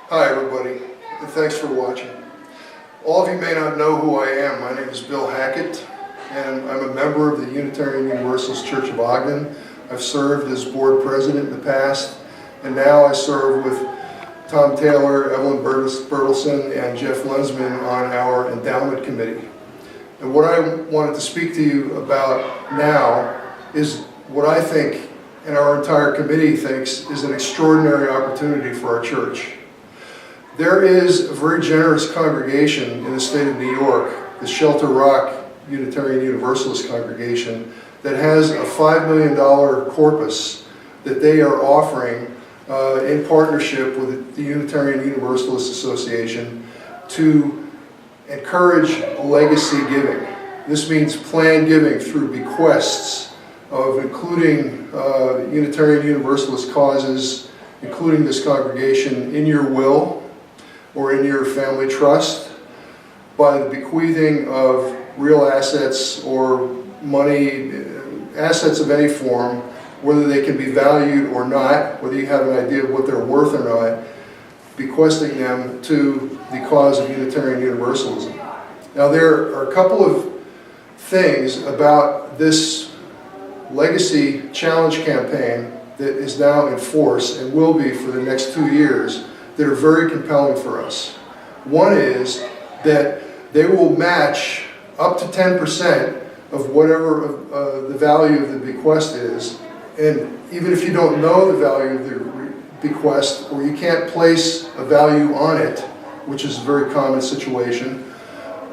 Hi everybody, and thanks for watching. All of you may not know who I am. My name is Bill Hackett, and I'm a member of the Unitarian Universalist Church of Ogden. I've served as board president in the past, and now I serve with Tom Taylor, Evelyn Bertelson, and Jeff Lensman on our Endowment Committee. And what I wanted to speak to you about now is what I think, and our entire committee thinks, is an extraordinary opportunity for our church. There is a very generous congregation in the state of New York, the Shelter Rock Unitarian Universalist congregation, that has a $5 million corpus that they are offering in partnership with the Unitarian Universalist Association to encourage legacy giving. This means planned giving through bequests of including Unitarian Universalist causes, including this congregation, in your will or in your family trust, by the bequeathing of real assets or money, assets of any form, whether they can be valued or not, whether you have an idea of what they're worth or not, bequesting them to the cause of Unitarian Universalism. Now there are a couple of things about this legacy challenge campaign that is now in force and will be for the next 2 years that are very compelling for us. One is that they will match up to 10% of whatever the value of the bequest is, and even if you don't know the value of the bequest, or you can't place a value on it, which is a very common situation,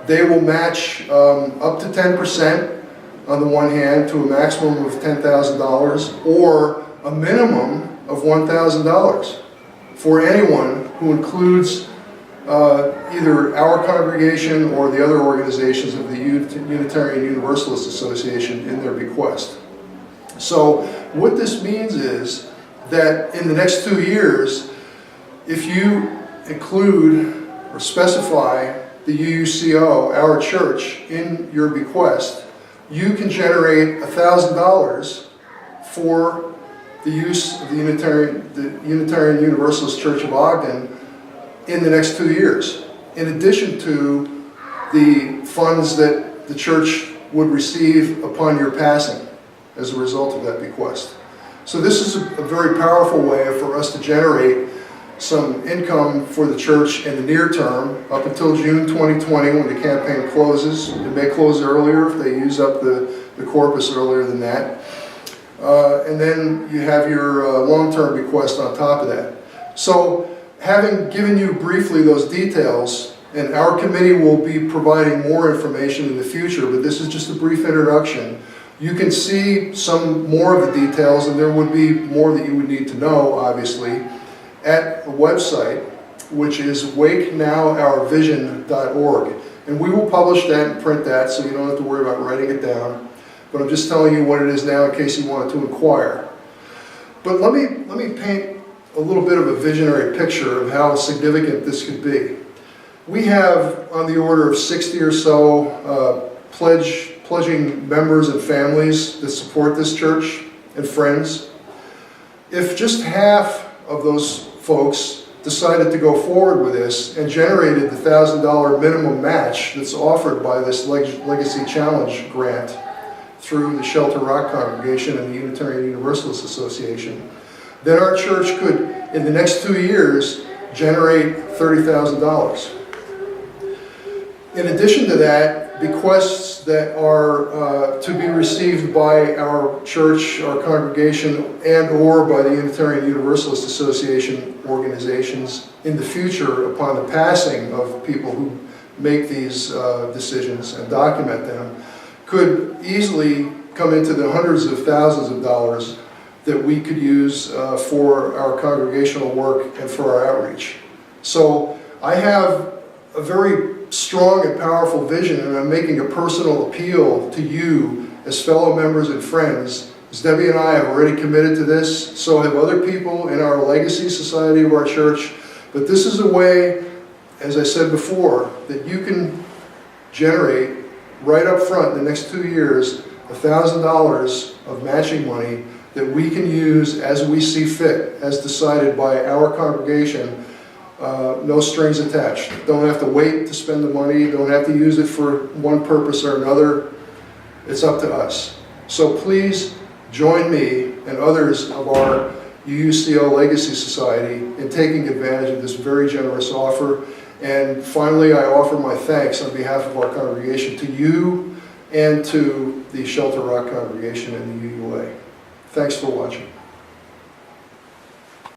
they will match up to 10% on the one hand to a maximum of $10,000 or a minimum of $1,000 for anyone who includes either our congregation or the other organizations of the Unitarian Universalist Association in their bequest. So what this means is that in the next 2 years, if you include or specify the UUCO, our church, in your bequest, you can generate $1,000 for the use of the Unitarian Universalist Church of Ogden in the next 2 years, in addition to the funds that the church would receive upon your passing as a result of that bequest. So this is a very powerful way for us to generate some income for the church in the near term, up until June 2020 when the campaign closes. It may close earlier if they use up the corpus earlier than that. And then you have your long-term bequest on top of that. So having given you briefly those details, and our committee will be providing more information in the future, but this is just a brief introduction. You can see some more of the details, and there would be more that you would need to know, obviously, at a website, which is wakenowourvision.org. And we will publish that and print that, so you don't have to worry about writing it down. But I'm just telling you what it is now in case you wanted to inquire. But let me paint a little bit of a visionary picture of how significant this could be. We have on the order of 60 or so pledging members and families that support this church and friends. If just half of those folks decided to go forward with this and generated the $1,000 minimum match that's offered by this Legacy Challenge grant through the Shelter Rock congregation and the Unitarian Universalist Association, then our church could, in the next 2 years, generate $30,000. In addition to that, bequests that are to be received by our church, our congregation, and or by the Unitarian Universalist Association organizations in the future upon the passing of people who make these decisions and document them, could easily come into the hundreds of thousands of dollars that we could use for our congregational work and for our outreach. So I have a very strong and powerful vision, and I'm making a personal appeal to you as fellow members and friends. As Debbie and I have already committed to this, so have other people in our legacy society of our church. But this is a way, as I said before, that you can generate right up front in the next 2 years $1,000 of matching money that we can use as we see fit, as decided by our congregation No strings attached. Don't have to wait to spend the money, don't have to use it for one purpose or another. It's up to us. So please join me and others of our UUCO Legacy Society in taking advantage of this very generous offer. And finally, I offer my thanks on behalf of our congregation to you and to the Shelter Rock congregation and the UUA. Thanks for watching.